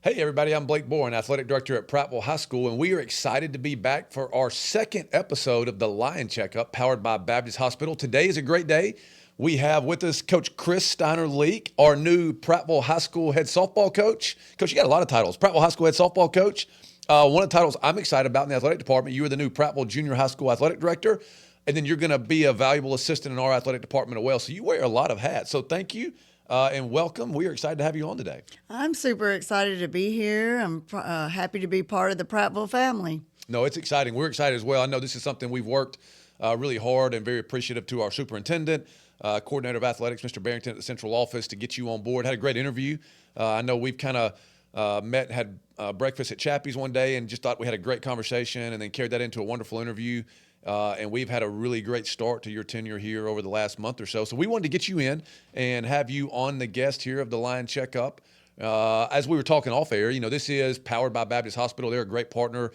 Hey, everybody, I'm Blake Bourne, Athletic Director at Prattville High School, and we are excited to be back for our second episode of the Lion Checkup powered by Baptist Hospital. Today is a great day. We have with us Coach Chris Steiner-Leak, our new Prattville High School head softball coach. Coach, you got a lot of titles. Prattville High School head softball coach. One of the titles I'm excited about in the athletic department, you are the new Prattville Junior High School Athletic Director, and then you're going to be a valuable assistant in our athletic department as well. So you wear a lot of hats. So thank you. And welcome. We are excited to have you on today. I'm super excited to be here. I'm happy to be part of the Prattville family. No, it's exciting. We're excited as well. I know this is something we've worked really hard and very appreciative to our superintendent, coordinator of athletics, Mr. Barrington at the central office to get you on board. Had a great interview. I know we've kind of met, had breakfast at Chappie's one day and just thought we had a great conversation and then carried that into a wonderful interview. And we've had a really great start to your tenure here over the last month or so. So we wanted to get you in and have you on the guest here of the Lion Checkup. As we were talking off air, this is powered by Baptist Hospital. They're a great partner,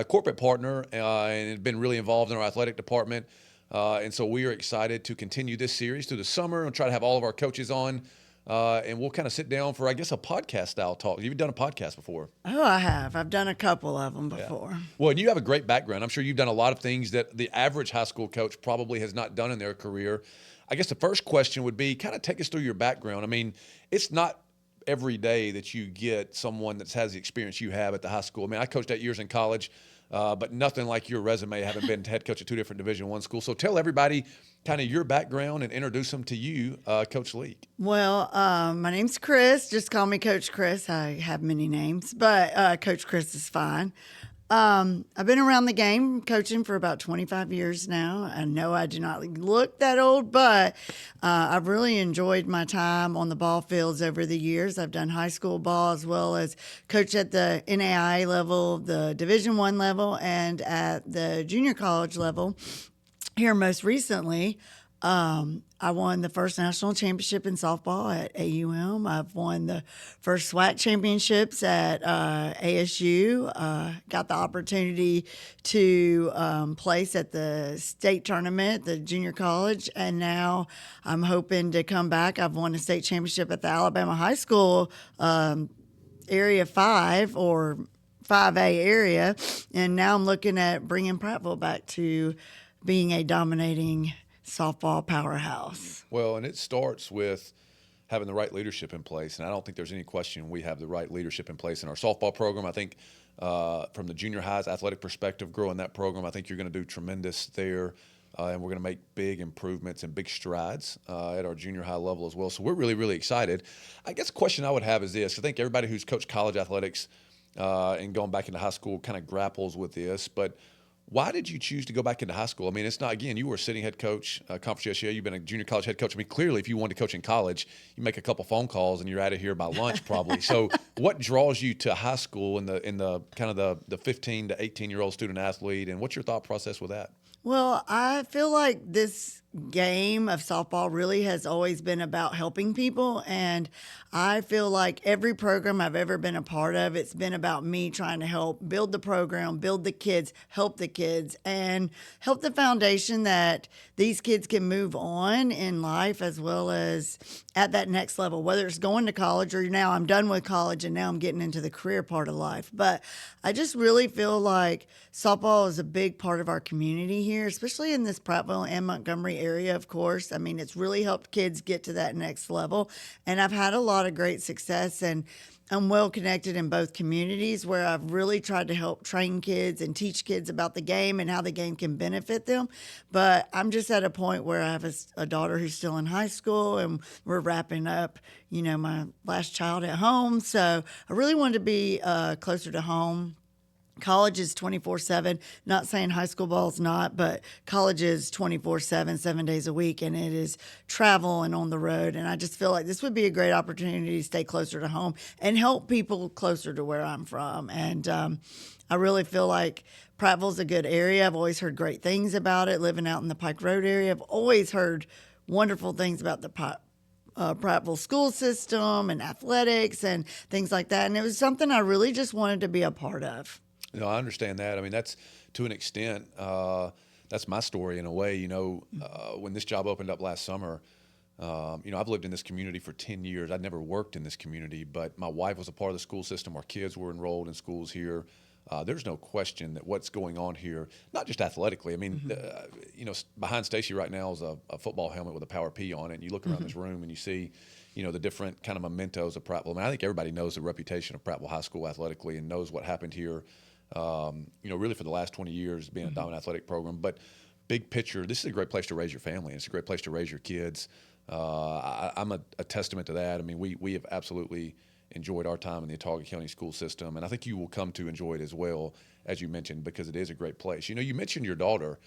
corporate partner, and have been really involved in our athletic department. And so we are excited to continue this series through the summer and try to have all of our coaches on. And we'll kind of sit down for, I guess, a podcast style talk. You've done a podcast before. Oh, I have. I've done a couple of them before. Yeah. Well, and you have a great background. I'm sure you've done a lot of things that the average high school coach probably has not done in their career. I guess the first question would be kind of take us through your background. I mean, it's not every day that you get someone that has the experience you have at the high school. I mean, I coached 8 years in college, but nothing like your resume, having been head coach at 2 different Division I schools. So tell everybody kind of your background and introduce them to you, Coach Leak. Well, my name's Chris. Just call me Coach Chris. I have many names, but Coach Chris is fine. I've been around the game coaching for about 25 years now. I know I do not look that old, but I've really enjoyed my time on the ball fields over the years. I've done high school ball as well as coach at the NAIA level, the Division I level, and at the junior college level. Here most recently, I won the first national championship in softball at AUM. I've won the first SWAC championships at ASU. Got the opportunity to place at the state tournament, the junior college, and now I'm hoping to come back. I've won a state championship at the Alabama High School Area 5 or 5A area, and now I'm looking at bringing Prattville back to being a dominating softball powerhouse. Well, and it starts with having the right leadership in place, and I don't think there's any question we have the right leadership in place in our softball program. I think from the junior high's athletic perspective, growing that program, I think you're going to do tremendous there, and we're going to make big improvements and big strides at our junior high level as well. So we're really, really excited. I guess the question I would have is this. I think everybody who's coached college athletics and going back into high school kind of grapples with this, but why did you choose to go back into high school? I mean, it's not, again, you were a sitting head coach, Conference USA, you've been a junior college head coach. I mean, clearly, if you wanted to coach in college, you make a couple phone calls and you're out of here by lunch probably. So what draws you to high school in the kind of the 15 to 18-year-old student athlete, and what's your thought process with that? Well, I feel like this game of softball really has always been about helping people, and I feel like every program I've ever been a part of, it's been about me trying to help build the program, build the kids, help the kids, and help the foundation that these kids can move on in life as well as at that next level, whether it's going to college or now I'm done with college and now I'm getting into the career part of life. But I just really feel like softball is a big part of our community here, especially in this Prattville and Montgomery area, of course. I mean, it's really helped kids get to that next level. And I've had a lot of great success, and I'm well connected in both communities where I've really tried to help train kids and teach kids about the game and how the game can benefit them. But I'm just at a point where I have a daughter who's still in high school, and we're wrapping up, my last child at home. So I really wanted to be closer to home. College is 24/7. Not saying high school ball is not, but college is 24/7, 7 days a week, and it is travel and on the road. And I just feel like this would be a great opportunity to stay closer to home and help people closer to where I'm from. And I really feel like Prattville's a good area. I've always heard great things about it. Living out in the Pike Road area, I've always heard wonderful things about the Prattville school system and athletics and things like that. And it was something I really just wanted to be a part of. I understand that. I mean, that's to an extent, that's my story in a way. When this job opened up last summer, I've lived in this community for 10 years. I'd never worked in this community, but my wife was a part of the school system. Our kids were enrolled in schools here. There's no question that what's going on here, not just athletically. I mean, behind Stacy right now is a football helmet with a Power P on it. And you look around this room and you see, the different kind of mementos of Prattville. I mean, I think everybody knows the reputation of Prattville High School athletically and knows what happened here, really for the last 20 years being a dominant athletic program. But big picture, this is a great place to raise your family. And it's a great place to raise your kids. I'm a testament to that. I mean, we have absolutely enjoyed our time in the Autauga County school system, and I think you will come to enjoy it as well, as you mentioned, because it is a great place. You mentioned your daughter.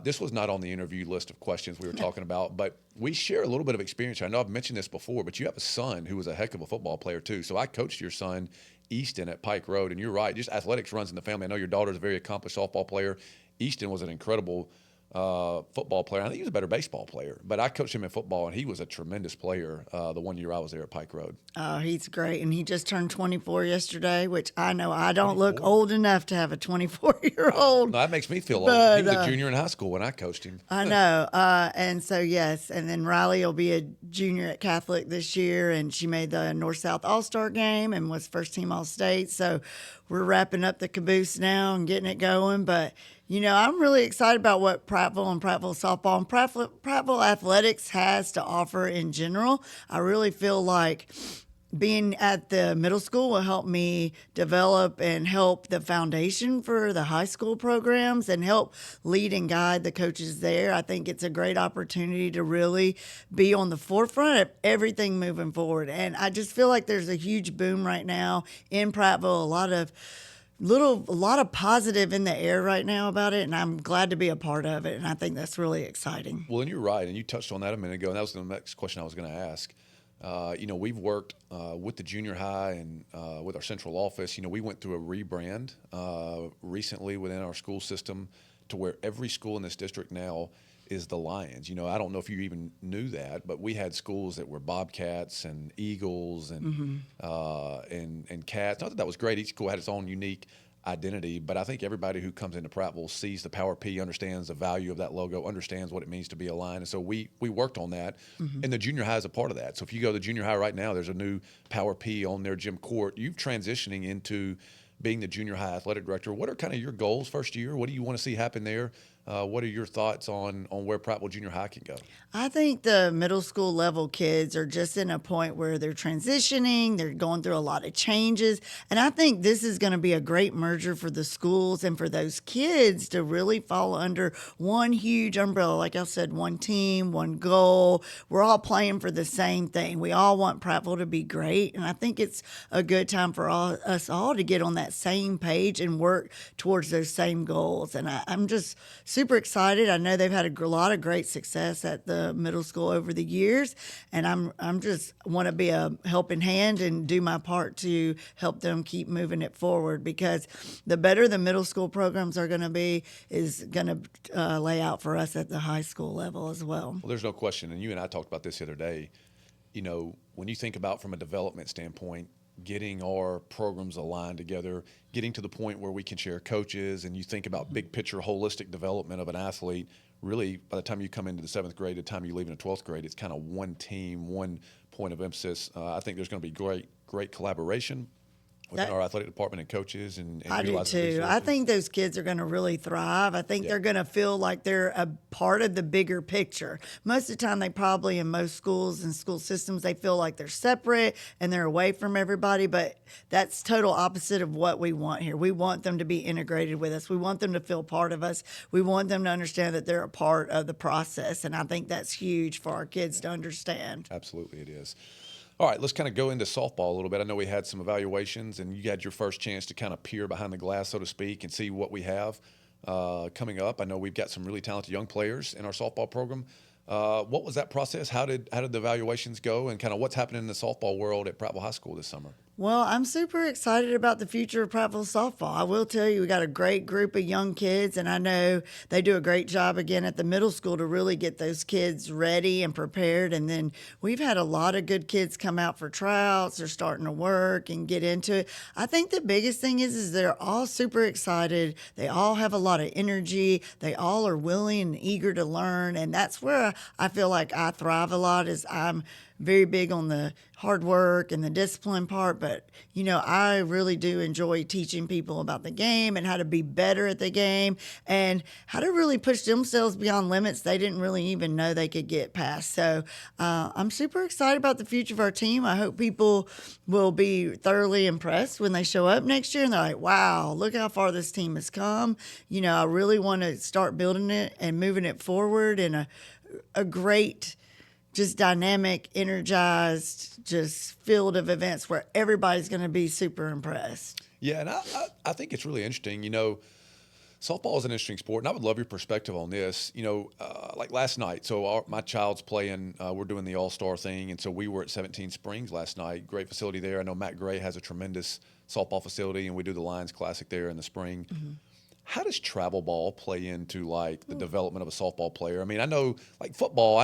This was not on the interview list of questions we were talking about, but we share a little bit of experience. I know I've mentioned this before, but you have a son who was a heck of a football player too. So I coached your son, Easton, at Pike Road, and you're right, just athletics runs in the family. I know your daughter's a very accomplished softball player. Easton was an incredible football player. I think he was a better baseball player, but I coached him in football, and he was a tremendous player the one year I was there at Pike Road. Oh, he's great, and he just turned 24 yesterday, which I know I don't 24. look old enough to have a 24-year-old. No, that makes me feel old. But, He was a junior in high school when I coached him. I know. And so, yes. And then Riley will be a junior at Catholic this year, and she made the North-South All-Star game and was first team All-State. So we're wrapping up the caboose now and getting it going. But, I'm really excited about what Prattville and Prattville softball and Prattville athletics has to offer in general. I really feel like being at the middle school will help me develop and help the foundation for the high school programs and help lead and guide the coaches there. I think it's a great opportunity to really be on the forefront of everything moving forward. And I just feel like there's a huge boom right now in Prattville, a lot of positive in the air right now about it, and I'm glad to be a part of it, and I think that's really exciting. Well, and you're right, and you touched on that a minute ago, and that was the next question I was going to ask. We've worked with the junior high and with our central office. We went through a rebrand recently within our school system to where every school in this district now is the Lions. I don't know if you even knew that, but we had schools that were Bobcats and Eagles and Cats. Not that that was great. Each school had its own unique identity, but I think everybody who comes into Prattville sees the Power P, understands the value of that logo, understands what it means to be a Lion. And so we worked on that, and the junior high is a part of that. So if you go to the junior high right now, there's a new Power P on their gym court. You've transitioning into being the junior high athletic director. What are kind of your goals first year? What do you want to see happen there? What are your thoughts on where Prattville Junior High can go? I think the middle school level kids are just in a point where they're transitioning, they're going through a lot of changes, and I think this is going to be a great merger for the schools and for those kids to really fall under one huge umbrella. Like I said, one team, one goal. We're all playing for the same thing. We all want Prattville to be great, and I think it's a good time for us all to get on that same page and work towards those same goals. And I'm just super excited. I know they've had a lot of great success at the middle school over the years, and I'm just want to be a helping hand and do my part to help them keep moving it forward, because the better the middle school programs are going to be is going to lay out for us at the high school level as well. Well, there's no question, and you and I talked about this the other day. When you think about from a development standpoint, getting our programs aligned together, getting to the point where we can share coaches, and you think about big picture holistic development of an athlete, really by the time you come into the 7th grade, the time you leave in the 12th grade, it's kind of one team, one point of emphasis. I think there's going to be great collaboration within our athletic department and coaches. And I do too. I think those kids are going to really thrive. I think they're going to feel like they're a part of the bigger picture. Most of the time, they probably, in most schools and school systems, they feel like they're separate and they're away from everybody, but that's total opposite of what we want here. We want them to be integrated with us. We want them to feel part of us. We want them to understand that they're a part of the process, and I think that's huge for our kids to understand. Absolutely, it is. All right, let's kind of go into softball a little bit. I know we had some evaluations, and you had your first chance to kind of peer behind the glass, so to speak, and see what we have coming up. I know we've got some really talented young players in our softball program. What was that process? How did the evaluations go, and kind of what's happening in the softball world at Prattville High School this summer? Well, I'm super excited about the future of Prattville softball. I will tell you, we got a great group of young kids, and I know they do a great job again at the middle school to really get those kids ready and prepared. And then we've had a lot of good kids come out for tryouts. They're starting to work and get into it. I think the biggest thing is they're all super excited. They all have a lot of energy. They all are willing and eager to learn, and that's where I feel like I thrive a lot is I'm very big on the hard work and the discipline part, but I really do enjoy teaching people about the game and how to be better at the game and how to really push themselves beyond limits they didn't really even know they could get past. So I'm super excited about the future of our team. I hope people will be thoroughly impressed when they show up next year and they're like, wow, look how far this team has come. I really want to start building it and moving it forward in a great, just dynamic, energized, just field of events where everybody's going to be super impressed. Yeah, and I think it's really interesting. Softball is an interesting sport, and I would love your perspective on this. Like last night, so my child's playing, we're doing the All-Star thing, and so we were at 17 Springs last night. Great facility there. I know Matt Gray has a tremendous softball facility, and we do the Lions Classic there in the spring. Mm-hmm. How does travel ball play into like the development of a softball player? I mean, I know like football,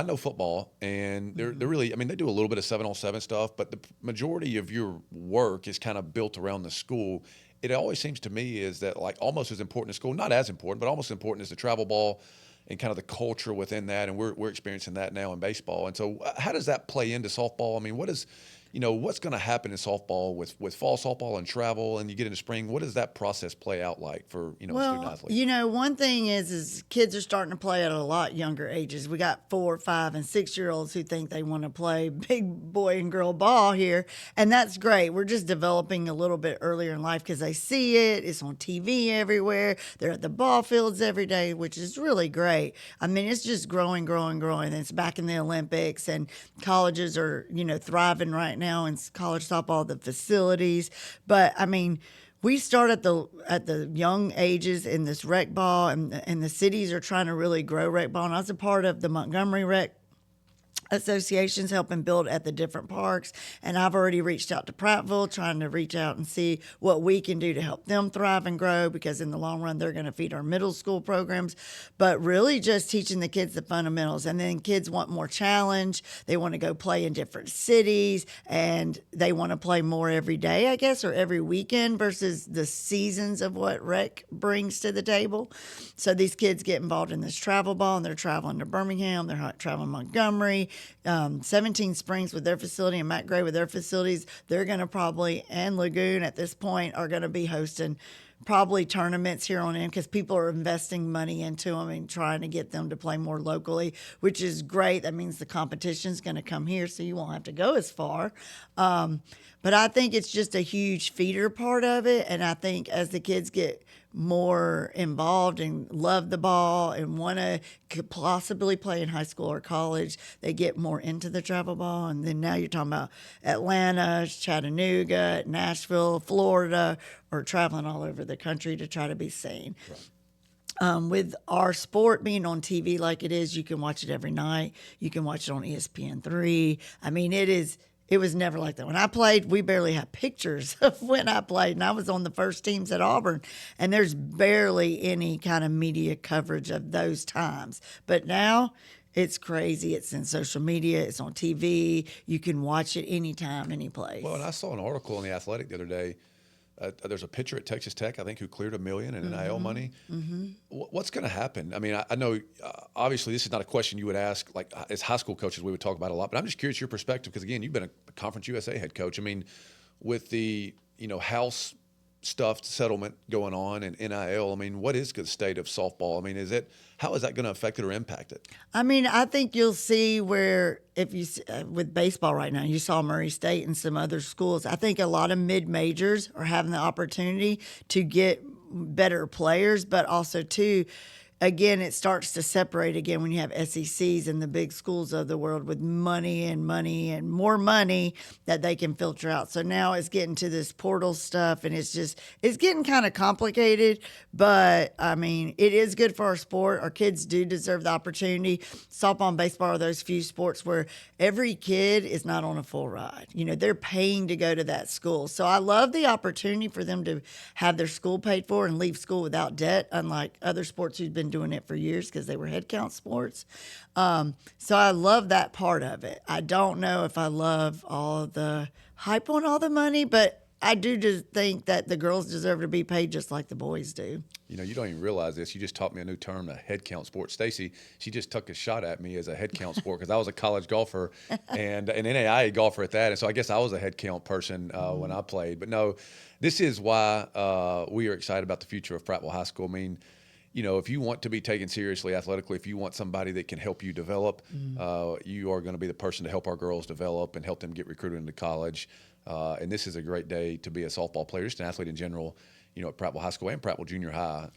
and they're really, I mean, they do a little bit of 7-on-7 stuff, but the majority of your work is kind of built around the school. It always seems to me is that like almost as important as school, not as important, but almost as important as the travel ball and kind of the culture within that. And we're experiencing that now in baseball. And so how does that play into softball? I mean, what's going to happen in softball with fall softball and travel, and you get into spring? What does that process play out like for a student athlete? One thing is kids are starting to play at a lot younger ages. We got 4, 5, and 6-year-olds who think they want to play big boy and girl ball here, and that's great. We're just developing a little bit earlier in life because they see it. It's on TV everywhere. They're at the ball fields every day, which is really great. I mean, it's just growing. It's back in the Olympics, and colleges are thriving right now in college softball, the facilities. But I mean, we start at the young ages in this rec ball, and the cities are trying to really grow rec ball. And I was a part of the Montgomery Rec associations helping build at the different parks, and I've already reached out to Prattville trying to reach out and see what we can do to help them thrive and grow, because in the long run they're going to feed our middle school programs. But really just teaching the kids the fundamentals, and then kids want more challenge. They want to go play in different cities, and they want to play more every day, I guess, or every weekend versus the seasons of what rec brings to the table. So these kids get involved in this travel ball, and they're traveling to Birmingham, they're traveling to Montgomery, 17 Springs with their facility, and Matt Gray with their facilities. They're going to probably, and Lagoon at this point, are going to be hosting probably tournaments here on in, because people are investing money into them and trying to get them to play more locally, which is great. That means the competition's going to come here, so you won't have to go as far. But I think it's just a huge feeder part of it, and I think as the kids get more involved and love the ball and want to possibly play in high school or college, they get more into the travel ball. And then now you're talking about Atlanta, Chattanooga, Nashville, Florida, or traveling all over the country to try to be seen. Right. With our sport being on TV like it is, you can watch it every night. You can watch it on ESPN3. I mean, it was never like that. When I played, we barely had pictures of when I played, and I was on the first teams at Auburn, and there's barely any kind of media coverage of those times. But now it's crazy. It's in social media. It's on TV. You can watch it anytime, any place. Well, and I saw an article in The Athletic the other day. There's a pitcher at Texas Tech, I think, who cleared $1 million in NIL money. Mm-hmm. What's going to happen? I mean, I know obviously this is not a question you would ask. Like as high school coaches, we would talk about a lot. But I'm just curious your perspective, because again, you've been a Conference USA head coach. I mean, with the House stuff settlement going on and NIL, I mean, what is the state of softball? I mean, how is that going to affect it or impact it? I mean, I think you'll see where, if you with baseball right now, you saw Murray State and some other schools. I think a lot of mid-majors are having the opportunity to get better players, but also too, again, it starts to separate again when you have SECs and the big schools of the world with money and more money that they can filter out. So now it's getting to this portal stuff, and it's getting kind of complicated. But I mean, it is good for our sport. Our kids do deserve the opportunity. Softball and baseball are those few sports where every kid is not on a full ride. They're paying to go to that school. So I love the opportunity for them to have their school paid for and leave school without debt, unlike other sports who've been doing it for years because they were head count sports. So I love that part of it. I don't know if I love all the hype on all the money, but I do just think that the girls deserve to be paid just like the boys do. You know, you don't even realize this. You just taught me a new term, a head count sport. Stacy, she just took a shot at me as a head count sport because I was a college golfer and an NAIA golfer at that. And so I guess I was a head count person when I played. But no, this is why we are excited about the future of Prattville High School. I mean, you know, if you want to be taken seriously athletically, if you want somebody that can help you develop, you are going to be the person to help our girls develop and help them get recruited into college. And this is a great day to be a softball player, just an athlete in general, you know, at Prattville High School and Prattville Junior High.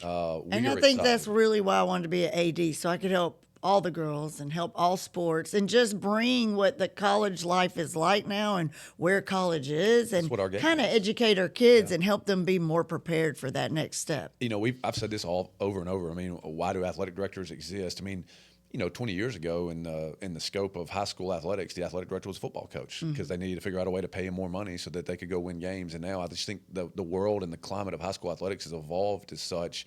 And I think that's really why I wanted to be an AD, so I could help all the girls and help all sports and just bring what the college life is like now and where college is and kind of educate our kids and help them be more prepared for that next step. You know, I've said this all over and over. I mean, why do athletic directors exist? I mean, you know, 20 years ago in the scope of high school athletics, the athletic director was a football coach because they needed to figure out a way to pay him more money so that they could go win games. And now I just think the world and the climate of high school athletics has evolved as such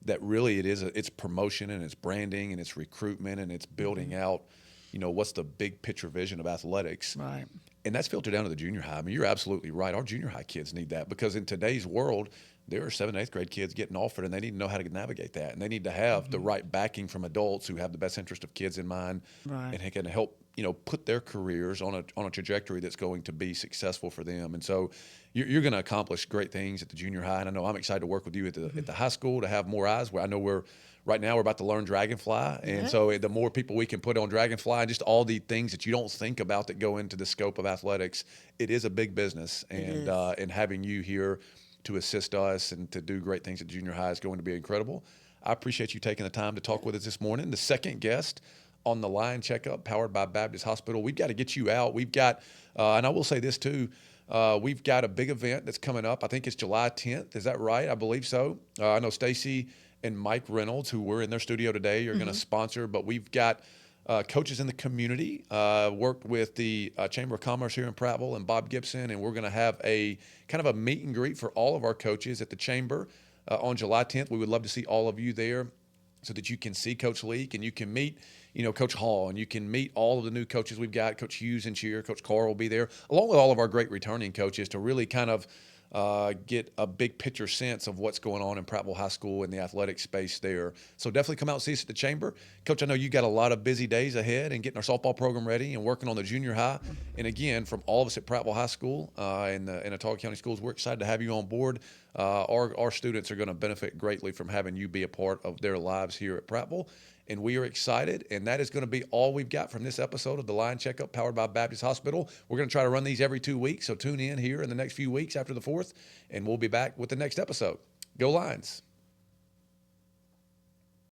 that really it's promotion and it's branding and it's recruitment and it's building out, you know, what's the big picture vision of athletics. Right. And that's filtered down to the junior high. I mean, you're absolutely right. Our junior high kids need that because in today's world, there are 7th and 8th grade kids getting offered, and they need to know how to navigate that. And they need to have the right backing from adults who have the best interest of kids in mind and can help, you know, put their careers on a trajectory that's going to be successful for them. And so you're going to accomplish great things at the junior high. And I know I'm excited to work with you at the high school to have more eyes. Where I know right now we're about to learn Dragonfly. And so the more people we can put on Dragonfly and just all the things that you don't think about that go into the scope of athletics, it is a big business. And having you here to assist us and to do great things at junior high is going to be incredible. I appreciate you taking the time to talk with us this morning. The second guest on the line Checkup, powered by Baptist Hospital. We've got to get you out. We've got, and I will say this too, we've got a big event that's coming up. I think it's July 10th. Is that right? I believe so. I know Stacy and Mike Reynolds, who were in their studio today, are going to sponsor, but we've got coaches in the community, worked with the Chamber of Commerce here in Prattville and Bob Gibson, and we're going to have a kind of a meet and greet for all of our coaches at the Chamber on July 10th. We would love to see all of you there so that you can see Coach Leak and you can meet, you know, Coach Hall, and you can meet all of the new coaches we've got. Coach Hughes and Cheer, Coach Carr will be there, along with all of our great returning coaches to really kind of get a big picture sense of what's going on in Prattville High School and the athletic space there. So definitely come out and see us at the Chamber. Coach, I know you got a lot of busy days ahead and getting our softball program ready and working on the junior high. And again, from all of us at Prattville High School and the Ottawa County Schools, we're excited to have you on board. Our students are going to benefit greatly from having you be a part of their lives here at Prattville. And we are excited, and that is going to be all we've got from this episode of the Line Checkup powered by Baptist Hospital. We're going to try to run these every 2 weeks, so tune in here in the next few weeks after the 4th, and we'll be back with the next episode. Go Lions.